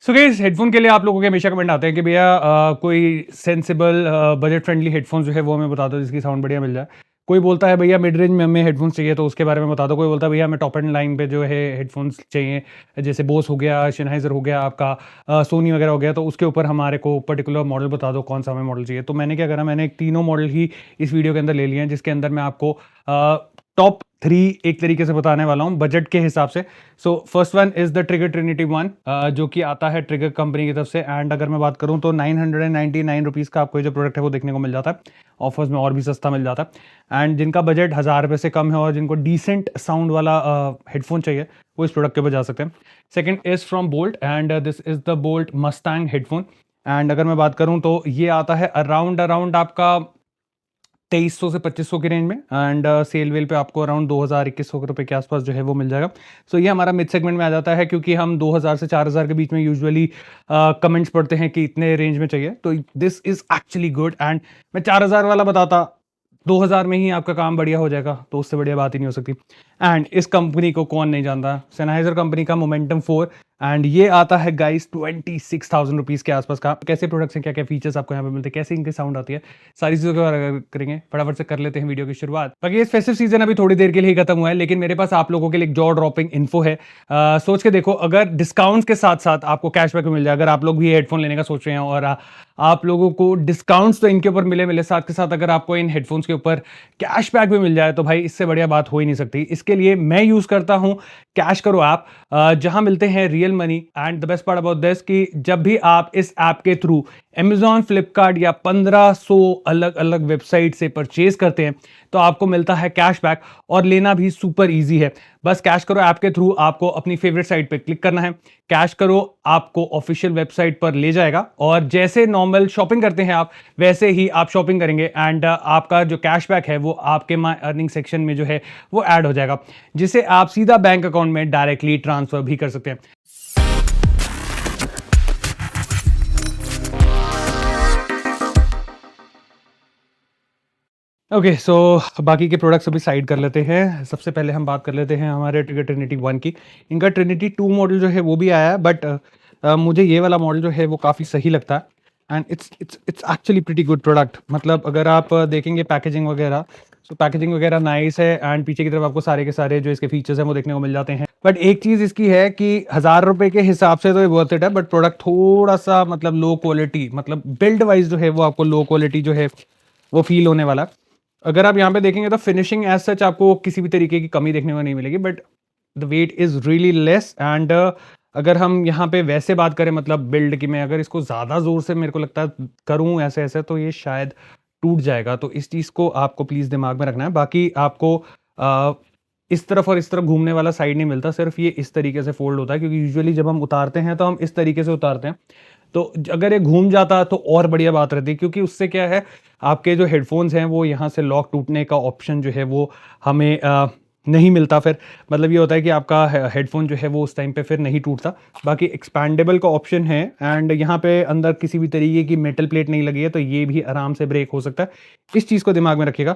So guys, headphone के लिए आप लोगों के हमेशा कमेंट आते हैं कि भैया कोई सेंसिबल बजट फ्रेंडली हेडफोन्स जो है वो हमें बता दो जिसकी साउंड बढ़िया मिल जाए। कोई बोलता है भैया मिड रेंज में हमें हेडफोन्स चाहिए तो उसके बारे में बता दो। कोई बोलता है भैया हमें टॉप एंड लाइन पे जो है हेडफोन्स चाहिए, जैसे बोस हो गया, शेनहाइजर हो गया, आपका सोनी वगैरह हो गया, तो उसके ऊपर हमारे को पर्टिकुलर मॉडल बता दो कौन सा हमें मॉडल चाहिए। तो मैंने क्या करा, मैंने एक तीनों मॉडल ही इस वीडियो के अंदर ले लिए हैं, जिसके अंदर मैं आपको टॉप 3 एक तरीके से बताने वाला हूँ बजट के हिसाब से। So first one is the trigger Trinity 1, जो कि आता है ट्रिगर कंपनी की तरफ से। एंड अगर मैं बात करूँ तो 999 रुपीज़ का आपको जो प्रोडक्ट है वो देखने को मिल जाता है। ऑफर्स में और भी सस्ता मिल जाता है। एंड जिनका बजट 1000 रुपये से कम है और जिनको डिसेंट साउंड वाला हेडफोन चाहिए वो इस प्रोडक्ट के ऊपर जा सकते हैं। Second is from bolt and this is the bolt Mustang headphone. And अगर मैं बात करूँ तो ये आता है अराउंड आपका 2300 से 2500 की रेंज में। एंड सेल वेल पे आपको अराउंड 2000-2100 रुपए के आसपास जो है वो मिल जाएगा। सो ये हमारा मिड सेगमेंट में आ जाता है, क्योंकि हम 2000 से 4000 के बीच में यूजुअली कमेंट्स पढ़ते हैं कि इतने रेंज में चाहिए। तो this is actually good. And मैं 4000 वाला बताता, 2000 में ही आपका काम बढ़िया हो जाएगा, तो उससे बढ़िया बात ही नहीं हो सकती। एंड इस कंपनी को कौन नहीं जानता, सेनहाइजर कंपनी का मोमेंटम 4। एंड ये आता है गाइस 26,000 रुपीज़ के आसपास का। कैसे प्रोडक्ट्स हैं, क्या क्या फीचर्स आपको यहाँ पे मिलते हैं, कैसे इनकी साउंड आती है, सारी चीज़ों के बारे में करेंगे। फटाफट से कर लेते हैं वीडियो की शुरुआत। बाकी इस फेस्टिव सीजन अभी थोड़ी देर के लिए ही खत्म हुआ है, लेकिन मेरे पास आप लोगों के लिए एक जॉ ड्रॉपिंग इन्फो है। सोच के देखो, अगर डिस्काउंट्स के साथ साथ आपको कैशबैक भी मिल जाए, अगर आप लोग भी हेडफोन लेने का सोच रहे हैं और आप लोगों को डिस्काउंट्स तो इनके ऊपर मिले साथ के साथ अगर आपको इन हेडफोन्स के ऊपर कैशबैक भी मिल जाए, तो भाई इससे बढ़िया बात हो ही नहीं सकती। इसके लिए मैं यूज करता हूं कैश करो ऐप, जहां मिलते हैं real money. And the best part about this कि जब भी आप इस ऐप के थ्रू Amazon, फ्लिपकार्ट या 1500 अलग अलग वेबसाइट से परचेज करते हैं तो आपको मिलता है कैशबैक, और लेना भी सुपर इजी है। बस कैश करो ऐप के थ्रू आपको अपनी फेवरेट साइट पे क्लिक करना है, कैश करो आपको ऑफिशियल वेबसाइट पर ले जाएगा, और जैसे नॉर्मल शॉपिंग करते हैं आप, वैसे ही आप शॉपिंग करेंगे। एंड आपका जो कैशबैक है वो आपके माय अर्निंग सेक्शन में जो है वो ऐड हो जाएगा, जिसे आप सीधा बैंक अकाउंट में डायरेक्टली ट्रांसफर भी कर सकते हैं। ओके, सो बाकी के प्रोडक्ट्स अभी साइड कर लेते हैं। सबसे पहले हम बात कर लेते हैं हमारे ट्रिगर ट्रिनिटी 1 की। इनका ट्रिनिटी 2 मॉडल जो है वो भी आया है, बट मुझे ये वाला मॉडल जो है वो काफ़ी सही लगता है। And it's actually pretty good product. मतलब अगर आप देखेंगे पैकेजिंग वगैरह, तो पैकेजिंग वगैरह नाइस है। एंड पीछे की तरफ आपको सारे के सारे जो इसके फीचर्स हैं वो देखने को मिल जाते हैं। बट एक चीज़ इसकी है कि 1000 रुपये के हिसाब से तो ये वर्थ इट है, बट प्रोडक्ट थोड़ा सा मतलब लो क्वालिटी, मतलब बिल्ड वाइज जो है वो आपको लो क्वालिटी जो है वो फील होने वाला है। अगर आप यहाँ पे देखेंगे तो फिनिशिंग एज सच आपको किसी भी तरीके की कमी देखने को नहीं मिलेगी, but the weight is really less. And अगर हम यहाँ पे वैसे बात करें, मतलब बिल्ड की, मैं अगर इसको ज़्यादा ज़ोर से मेरे को लगता है करूँ ऐसे ऐसे तो ये शायद टूट जाएगा। तो इस चीज़ को आपको प्लीज़ दिमाग में रखना है। बाकी आपको इस तरफ और इस तरफ घूमने वाला साइड नहीं मिलता, सिर्फ ये इस तरीके से फोल्ड होता है, क्योंकि यूजुअली जब हम उतारते हैं तो हम इस तरीके से उतारते हैं। तो अगर ये घूम जाता तो और बढ़िया बात रहती, क्योंकि उससे क्या है, आपके जो हेडफोन्स हैं वो यहाँ से लॉक टूटने का ऑप्शन जो है वो हमें नहीं मिलता। फिर मतलब ये होता है कि आपका हेडफोन जो है वो उस टाइम पे फिर नहीं टूटता। बाकी एक्सपैंडेबल का ऑप्शन है, एंड यहाँ पे अंदर किसी भी तरीके की मेटल प्लेट नहीं लगी है, तो ये भी आराम से ब्रेक हो सकता है। इस चीज़ को दिमाग में रखिएगा।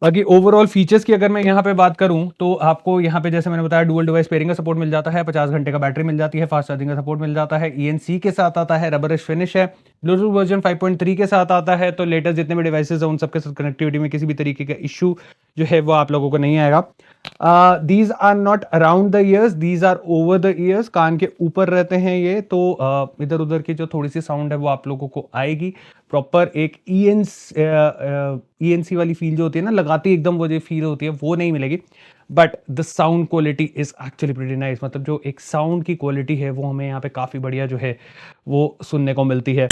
बाकी ओवरऑल फीचर्स की अगर मैं यहाँ पे बात करूँ तो आपको यहाँ पे जैसे मैंने बताया डुअल डिवाइस पेयरिंग का सपोर्ट मिल जाता है, 50 घंटे का बैटरी मिल जाती है, फास्ट चार्जिंग का सपोर्ट मिल जाता है, ENC के साथ आता है, रबरिश फिनिश है, ब्लूटूथ वर्जन 5.3 के साथ आता है। तो लेटेस्ट जितने भी डिवाइसेज हैं उन सबके साथ कनेक्टिविटी में किसी भी तरीके का इशू जो है वो आप लोगों को नहीं आएगा। These are not around the years, these are over the years. कान के ऊपर रहते हैं ये, तो इधर उधर की जो थोड़ी सी साउंड है वो आप लोगों को आएगी। प्रॉपर एक ENC वाली फील जो होती है ना, लगाती एकदम वो जो फील होती है वो नहीं मिलेगी। But the sound quality is actually pretty nice. मतलब जो एक साउंड की क्वालिटी है वो हमें यहाँ पे काफ़ी बढ़िया जो है वो सुनने को मिलती है।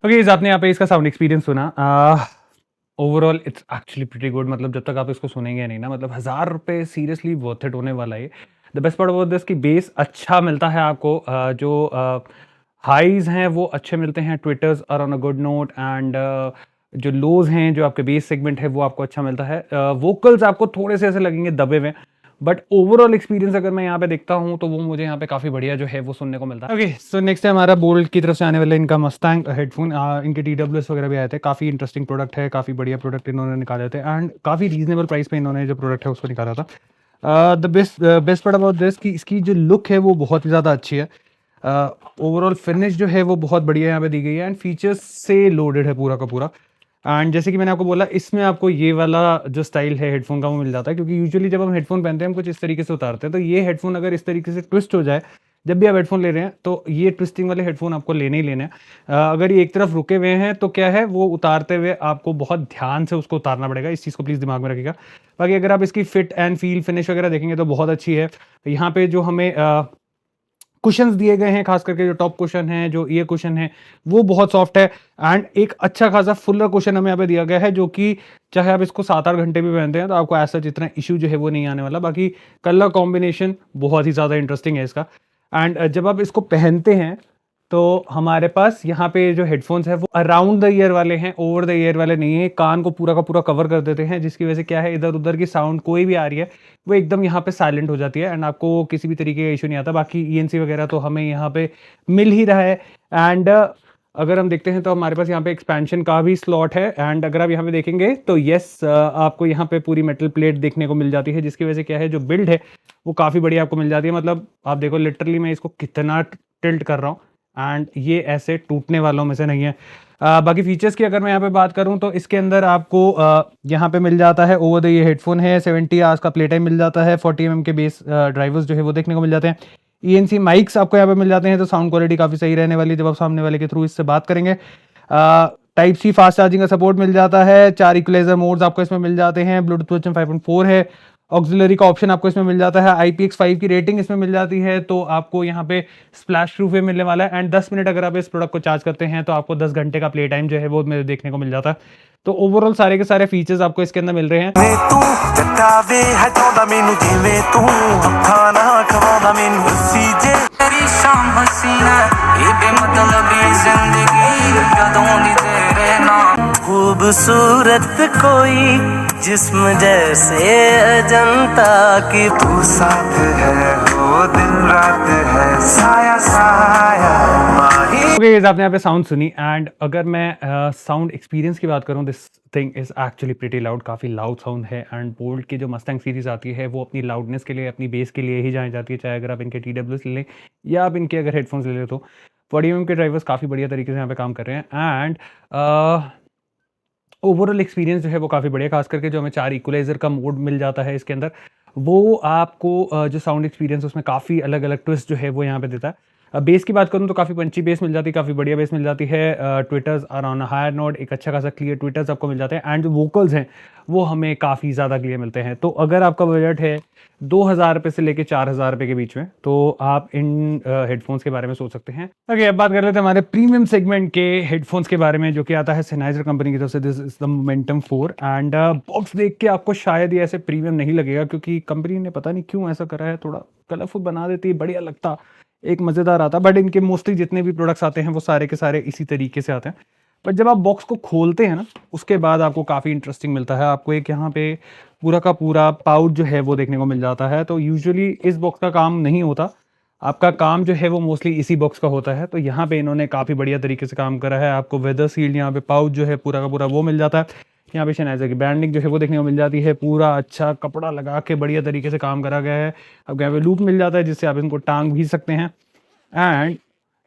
ओके, आपने यहाँ पे इसका साउंड एक्सपीरियंस सुना। Overall it's actually pretty good. मतलब जब तक आप इसको सुनेंगे नहीं ना, मतलब 1000 रुपये सीरियसली वर्थ इट होने वाला है। The best part about this की बेस अच्छा मिलता है आपको, जो हाईज हैं वो अच्छे मिलते हैं, tweeters are on a good note, and जो लोज हैं, जो आपके बेस सेगमेंट है वो आपको अच्छा मिलता है। वोकल्स आपको थोड़े से ऐसे लगेंगे दबे हुए, बट ओवरऑल एक्सपीरियंस अगर मैं यहाँ पे देखता हूँ तो वो मुझे यहाँ पे काफ़ी बढ़िया जो है वो सुनने को मिलता है। ओके, सो नेक्स्ट है हमारा बोल्ट की तरफ से आने वाला इनका मस्टैंग हेडफोन। इनके TWS वगैरह भी आए थे, काफ़ी इंटरेस्टिंग प्रोडक्ट है, काफ़ी बढ़िया प्रोडक्ट इन्होंने निकाले थे एंड काफ़ी रीजनेबल प्राइस पे इन्होंने जो प्रोडक्ट है उसको निकाला था। The best part about this कि इसकी जो लुक है वो बहुत ही ज़्यादा अच्छी है। ओवरऑल फिनिश जो है वो बहुत बढ़िया यहाँ पे दी गई है एंड फीचर्स से लोडेड है पूरा का पूरा। एंड जैसे कि मैंने आपको बोला, इसमें आपको ये वाला जो स्टाइल है हेडफोन का वो मिल जाता है, क्योंकि यूजुअली जब हम हेडफोन पहनते हैं हम कुछ इस तरीके से उतारते हैं, तो ये हेडफोन अगर इस तरीके से ट्विस्ट हो जाए जब भी आप हेडफोन ले रहे हैं तो ये ट्विस्टिंग वाले हेडफोन आपको लेने ही लेने हैं। अगर ये एक तरफ रुके हुए हैं तो क्या है, वो उतारते हुए आपको बहुत ध्यान से उसको उतारना पड़ेगा, इस चीज़ को प्लीज़ दिमाग में रखिएगा। बाकी अगर आप इसकी फिट एंड फील फिनिश वगैरह देखेंगे तो बहुत अच्छी है। यहाँ पे जो हमें कुशन्स दिए गए हैं, खास करके जो टॉप कुशन है, जो ईयर कुशन है, वो बहुत सॉफ्ट है एंड एक अच्छा खासा फुलर कुशन हमें यहाँ पे दिया गया है, जो कि चाहे आप इसको 7-8 घंटे भी पहनते हैं तो आपको ऐसा इतना इशू जो है वो नहीं आने वाला। बाकी कलर कॉम्बिनेशन बहुत ही ज़्यादा इंटरेस्टिंग है इसका। एंड जब आप इसको पहनते हैं तो हमारे पास यहाँ पे जो हेडफोन्स है वो अराउंड द ईयर वाले हैं, ओवर द ईयर वाले नहीं है। कान को पूरा का पूरा कवर कर देते हैं, जिसकी वजह से क्या है, इधर उधर की साउंड कोई भी आ रही है वो एकदम यहाँ पे साइलेंट हो जाती है एंड आपको किसी भी तरीके का इशू नहीं आता। बाकी ENC वगैरह तो हमें यहाँ पे मिल ही रहा है। एंड अगर हम देखते हैं तो हमारे पास यहाँ पे एक्सपेंशन का भी स्लॉट है एंड अगर आप यहाँ पे देखेंगे तो यस, आपको यहाँ पे पूरी मेटल प्लेट देखने को मिल जाती है, जिसकी वजह से क्या है, जो बिल्ड है वो काफ़ी बढ़िया आपको मिल जाती है। मतलब आप देखो लिटरली मैं इसको कितना टिल्ट कर रहा हूँ एंड ये ऐसे टूटने वालों में से नहीं है। बाकी फीचर्स की अगर मैं यहाँ पे बात करूँ तो इसके अंदर आपको यहाँ पे मिल जाता है ओवर द ये हेडफोन है, 70 आवर्स का प्ले टाइम मिल जाता है, 40 mm के बेस ड्राइवर्स जो है वो देखने को मिल जाते हैं, ENC माइक्स आपको यहाँ पे मिल जाते हैं, तो साउंड क्वालिटी काफ़ी सही रहने वाली जब आप सामने वाले के थ्रू इससे बात करेंगे। टाइप सी फास्ट चार्जिंग का सपोर्ट मिल जाता है, 4 इक्वलाइजर मोड्स आपको इसमें मिल जाते हैं, ब्लूटूथ वर्जन 5.4 है, ऑक्सिलरी का ऑप्शन आपको इसमें मिल जाता है, IPX5 की रेटिंग इसमें मिल जाती है, तो आपको यहाँ पे स्प्लैश प्रूफ भी मिलने वाला है एंड 10 मिनट अगर आप इस प्रोडक्ट को चार्ज करते हैं तो आपको 10 घंटे का प्ले टाइम जो है वो देखने को मिल जाता है। तो ओवरऑल सारे के सारे फीचर्स आपको इसके अंदर मिल रहे हैं। खूबसूरत कोई जिस्म जैसे अजंता की, तू साथ है वो दिन रात है साया साया। ओके, आपने यहाँ पे साउंड सुनी एंड अगर मैं साउंड एक्सपीरियंस की बात करूँ, this thing is actually pretty loud, काफ़ी लाउड साउंड है एंड बोल्ट की जो मस्टैंग सीरीज आती है वो अपनी लाउडनेस के लिए, अपनी बेस के लिए ही जानी जाती है, चाहे अगर आप इनके TWS ले लें या आप इनके अगर हेडफोन्स ले लें तो 40 mm के ड्राइवर्स काफ़ी बढ़िया तरीके से यहाँ पे काम कर रहे हैं एंड ओवरऑल एक्सपीरियंस जो है वो काफ़ी बढ़िया, खास करके जो हमें 4 इक्वलाइजर का मोड मिल जाता है इसके अंदर, वो आपको जो साउंड एक्सपीरियंस उसमें काफ़ी अलग अलग ट्विस्ट जो है वो यहाँ पे देता है। बेस की बात करूँ तो काफ़ी पंची बेस मिल जाती है, काफ़ी बढ़िया बेस मिल जाती है, tweeters are on higher note, एक अच्छा खासा क्लियर ट्विटर्स आपको मिल जाते हैं एंड जो वोकल्स हैं वो हमें काफ़ी ज़्यादा क्लियर मिलते हैं। तो अगर आपका बजट है 2000 रुपये से लेके 4000 रुपये के बीच में तो आप इन हेडफोन्स के बारे में सोच सकते हैं। ओके, अब बात कर लेते हैं हमारे प्रीमियम सेगमेंट के हेडफोन्स के बारे में, जो कि आता है Sennheiser कंपनी की तरफ से। This is the Momentum 4 and box देख के आपको शायद ये ऐसे प्रीमियम नहीं लगेगा, क्योंकि कंपनी ने पता नहीं क्यों ऐसा करा है, थोड़ा कलरफुल बना देती है, बढ़िया लगता, एक मज़ेदार आता। बट इनके मोस्टली जितने भी प्रोडक्ट्स आते हैं वो सारे के सारे इसी तरीके से आते हैं। बट जब आप बॉक्स को खोलते हैं ना, उसके बाद आपको काफ़ी इंटरेस्टिंग मिलता है। आपको एक यहाँ पे पूरा का पूरा पाउच जो है वो देखने को मिल जाता है। तो यूजुअली इस बॉक्स का काम नहीं होता, आपका काम जो है वो मोस्टली इसी बॉक्स का होता है। तो यहाँ पे इन्होंने काफ़ी बढ़िया तरीके से काम करा है। आपको वेदर सील्ड यहाँ पे पाउच जो है पूरा का पूरा वो मिल जाता है। यहाँ पे Sennheiser की ब्रांडिंग जो है वो देखने को मिल जाती है, पूरा अच्छा कपड़ा लगा के बढ़िया तरीके से काम करा गया है। अब यहाँ पे लूप मिल जाता है जिससे आप इनको टांग भी सकते हैं एंड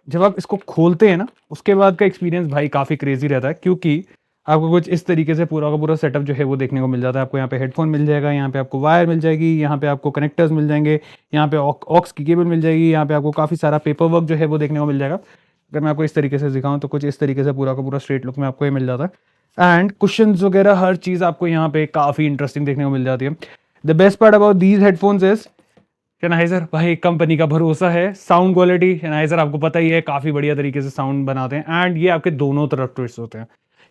जब आप इसको खोलते हैं ना, उसके बाद का एक्सपीरियंस भाई काफ़ी क्रेजी रहता है, क्योंकि आपको कुछ इस तरीके से पूरा का पूरा सेटअप जो है वो देखने को मिल जाता है। आपको यहाँ पे हेडफोन मिल जाएगा, यहाँ पे आपको वायर मिल जाएगी, यहाँ पे आपको कनेक्टर्स मिल जाएंगे, यहाँ पे ऑक्स की केबल मिल जाएगी, यहाँ पे आपको काफ़ी सारा पेपर वर्क जो है वो देखने को मिल जाएगा। अगर मैं आपको इस तरीके से दिखाऊँ तो कुछ इस तरीके से पूरा का पूरा स्ट्रेट लुक में आपको ये मिल जाता है एंड कुशन्स वगैरह हर चीज़ आपको यहाँ पे काफ़ी इंटरेस्टिंग देखने को मिल जाती है। The best part about these headphones is Sennheiser भाई कंपनी का भरोसा है। साउंड क्वालिटी Sennheiser आपको पता ही है, काफ़ी बढ़िया तरीके से साउंड बनाते हैं एंड ये आपके दोनों तरफ ट्विस्ट होते हैं,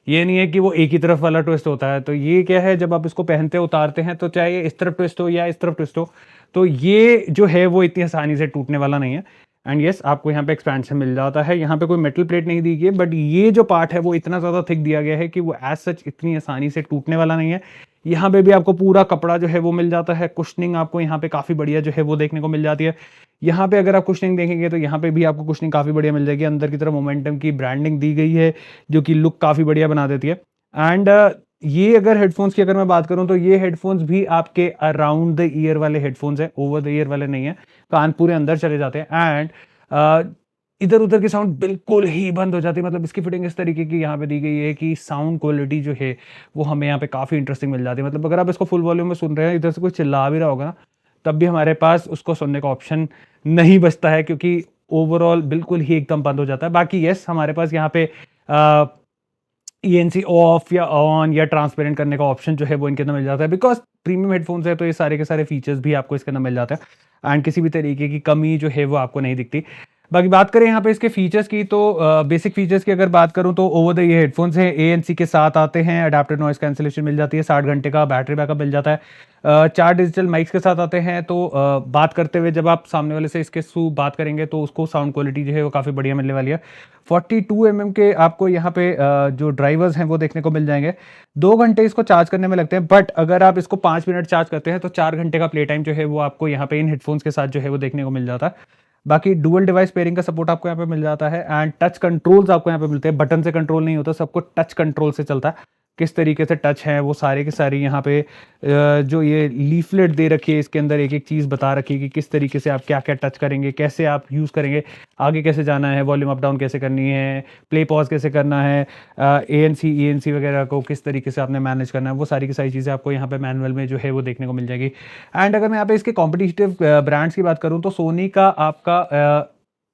ये नहीं है कि वो एक ही तरफ वाला ट्विस्ट होता है। तो ये क्या है, जब आप इसको पहनते उतारते हैं तो चाहे इस तरफ ट्विस्ट हो या इस तरफ ट्विस्ट हो, तो ये जो है वो इतनी आसानी से टूटने वाला नहीं है। एंड यस, आपको यहाँ पे एक्सपेंशन मिल जाता है। यहाँ पे कोई मेटल प्लेट नहीं दी गई है, बट ये जो पार्ट है वो इतना ज़्यादा थिक दिया गया है कि वो एज सच इतनी आसानी से टूटने वाला नहीं है। यहाँ पे भी आपको पूरा कपड़ा जो है वो मिल जाता है। कुशनिंग आपको यहाँ पे काफ़ी बढ़िया जो है वो देखने को मिल जाती है। यहाँ पे अगर आप कुशनिंग देखेंगे तो यहाँ पे भी आपको कुशनिंग काफ़ी बढ़िया मिल जाएगी। अंदर की तरफ मोमेंटम की ब्रांडिंग दी गई है जो कि लुक काफ़ी बढ़िया बना देती है। एंड ये अगर हेडफोन्स की अगर मैं बात करूं तो ये हेडफोन्स भी आपके अराउंड द ईयर वाले हेडफोन्स हैं, ओवर द ईयर वाले नहीं है। कान पूरे अंदर चले जाते हैं एंड इधर उधर की साउंड बिल्कुल ही बंद हो जाती है। मतलब इसकी फिटिंग इस तरीके की यहाँ पे दी गई है कि साउंड क्वालिटी जो है वो हमें यहाँ पे काफ़ी इंटरेस्टिंग मिल जाती है। मतलब अगर आप इसको फुल वॉल्यूम में सुन रहे हैं, इधर से कोई चिल्ला भी रहा होगा ना, तब भी हमारे पास उसको सुनने का ऑप्शन नहीं बचता है क्योंकि ओवरऑल बिल्कुल ही एकदम बंद हो जाता है। बाकी यस, हमारे पास यहाँ पे ENC ऑफ या ऑन या ट्रांसपेरेंट करने का ऑप्शन जो है वो इनके अंदर मिल जाता है। बिकॉज प्रीमियम हेडफोन्स है तो ये सारे के सारे फीचर्स भी आपको इसके अंदर मिल जाते हैं एंड किसी भी तरीके की कमी जो है वो आपको नहीं दिखती। बाकी बात करें यहाँ पे इसके फीचर्स की तो बेसिक फीचर्स की अगर बात करूँ तो ओवर द ये हेडफोन्स हैं, ANC के साथ आते हैं, अडेप्टिव नॉइस कैंसिलेशन मिल जाती है, 60 घंटे का बैटरी बैकअप मिल जाता है, 4 डिजिटल माइक्स के साथ आते हैं। तो बात करते हुए जब आप सामने वाले से इसके थ्रू बात करेंगे तो उसको साउंड क्वालिटी जो है वो काफ़ी बढ़िया मिलने वाली है। 42 mm के आपको यहाँ पे जो ड्राइवर्स हैं वो देखने को मिल जाएंगे। 2 घंटे इसको चार्ज करने में लगते हैं, बट अगर आप इसको 5 मिनट चार्ज करते हैं तो 4 घंटे का प्ले टाइम जो है वो आपको यहाँ पे इन हेडफोन्स के साथ जो है वो देखने को मिल जाता है। बाकी डुअल डिवाइस पेयरिंग का सपोर्ट आपको यहाँ पे मिल जाता है एंड टच कंट्रोल्स आपको यहाँ पे मिलते हैं। बटन से कंट्रोल नहीं होता, सबको टच कंट्रोल से चलता है। किस तरीके से टच है वो सारे के सारे यहाँ पे जो ये लीफलेट दे रखी है इसके अंदर एक एक चीज़ बता रखी है कि किस तरीके से आप क्या क्या टच करेंगे, कैसे आप यूज़ करेंगे, आगे कैसे जाना है, वॉल्यूम अप डाउन कैसे करनी है, प्ले पॉज कैसे करना है, ANC ENC वगैरह को किस तरीके से आपने मैनेज करना है, वो सारी की सारी चीज़ें आपको यहाँ पे मैनुअल में जो है वो देखने को मिल जाएगी। एंड अगर मैं यहाँ पे इसके कॉम्पिटिटिव ब्रांड्स की बात करूँ तो सोनी का आपका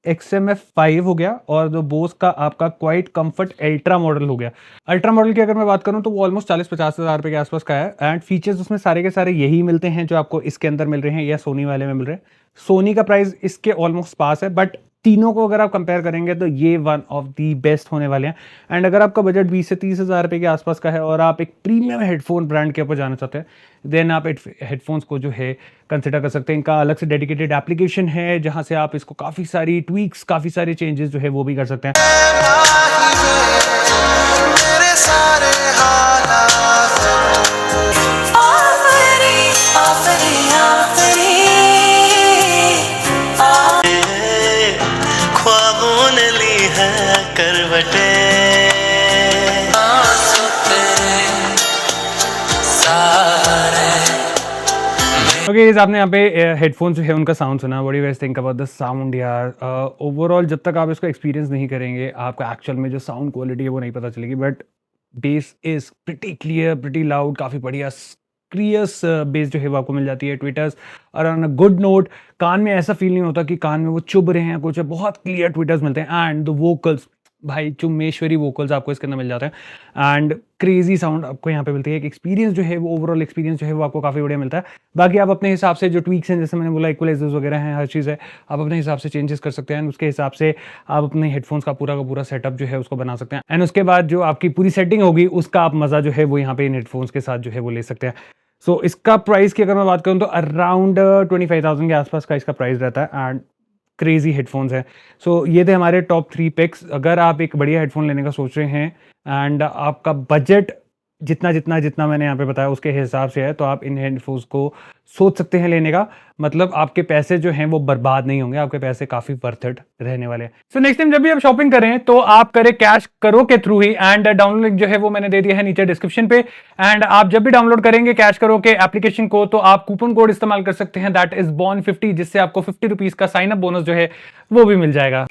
XMF5 हो गया और जो बोस का आपका क्वाइट कंफर्ट अल्ट्रा मॉडल हो गया। अल्ट्रा मॉडल की अगर मैं बात करूं तो वो ऑलमोस्ट 40-50 हज़ार रुपये के आसपास का है एंड फीचर्स उसमें सारे के सारे यही मिलते हैं जो आपको इसके अंदर मिल रहे हैं या सोनी वाले में मिल रहे हैं। सोनी का प्राइस इसके ऑलमोस्ट पास है, बट तीनों को अगर आप कंपेयर करेंगे तो ये वन ऑफ दी बेस्ट होने वाले हैं। एंड अगर आपका बजट 20 से 30 हज़ार रुपये के आसपास का है और आप एक प्रीमियम हेडफोन ब्रांड के ऊपर जाना चाहते हैं, देन आप हेडफोन्स को जो है कंसिडर कर सकते हैं। इनका अलग से डेडिकेटेड एप्लीकेशन है जहां से आप इसको काफ़ी सारी ट्वीक्स, काफ़ी सारे चेंजेस जो है वो भी कर सकते हैं। ओके, आपने यहाँ पे हेडफोन जो है उनका साउंड सुना। What do you guys think about the sound यार? ओवरऑल जब तक आप इसको एक्सपीरियंस नहीं करेंगे आपको एक्चुअल में जो साउंड क्वालिटी है वो नहीं पता चलेगी। But base is pretty clear, pretty loud, काफ़ी बढ़िया क्रियस बेस जो है वो आपको मिल जाती है। ट्विटर्स और ऑन अ गुड नोट, कान में ऐसा फील नहीं होता कि कान में वो चुभ रहे हैं कुछ, बहुत क्लियर ट्विटर्स मिलते हैं। एंड द वोकल्स, भाई चुम्मेश्वरी वोकल्स आपको इसके अंदर मिल जाते हैं एंड क्रेजी साउंड आपको यहाँ पे मिलती है। एक एक्सपीरियंस जो है वो ओवरऑल एक्सपीरियंस जो है वो आपको काफ़ी बढ़िया मिलता है। बाकी आप अपने हिसाब से जो ट्वीक्स हैं, जैसे मैंने बोला इक्वलाइजर्स वगैरह हैं, हर चीज़ है, आप अपने हिसाब से चेंजेस कर सकते हैं एंड उसके हिसाब से आप अपने हेडफोन्स का पूरा सेटअप जो है उसको बना सकते हैं। एंड उसके बाद जो आपकी पूरी सेटिंग होगी उसका आप मज़ा जो है वो यहाँ पे इन हेडफोन्स के साथ जो है वो ले सकते हैं। सो इसका प्राइस की अगर मैं बात करूँ तो अराउंड 25,000 के आसपास का इसका प्राइस रहता है एंड क्रेजी हेडफोन्स हैं। सो ये थे हमारे टॉप 3 पिक्स। अगर आप एक बढ़िया हेडफोन लेने का सोच रहे हैं एंड आपका बजट जितना मैंने यहाँ पे बताया उसके हिसाब से है, तो आप इन हेडफोन्स को सोच सकते हैं लेने का। मतलब आपके पैसे जो हैं वो बर्बाद नहीं होंगे, आपके पैसे काफ़ी वर्थ इट रहने वाले हैं। सो नेक्स्ट टाइम जब भी आप शॉपिंग करें तो आप करें कैश करो के through he. And download link जो है वो मैंने दे दिया है नीचे डिस्क्रिप्शन पे। एंड आप जब भी डाउनलोड करेंगे कैश करो के एप्लीकेशन को तो आप कूपन कोड इस्तेमाल कर सकते हैं, दैट इज BORN50, जिससे आपको 50 रुपीज़ का साइन अप बोनस जो है वो भी मिल जाएगा।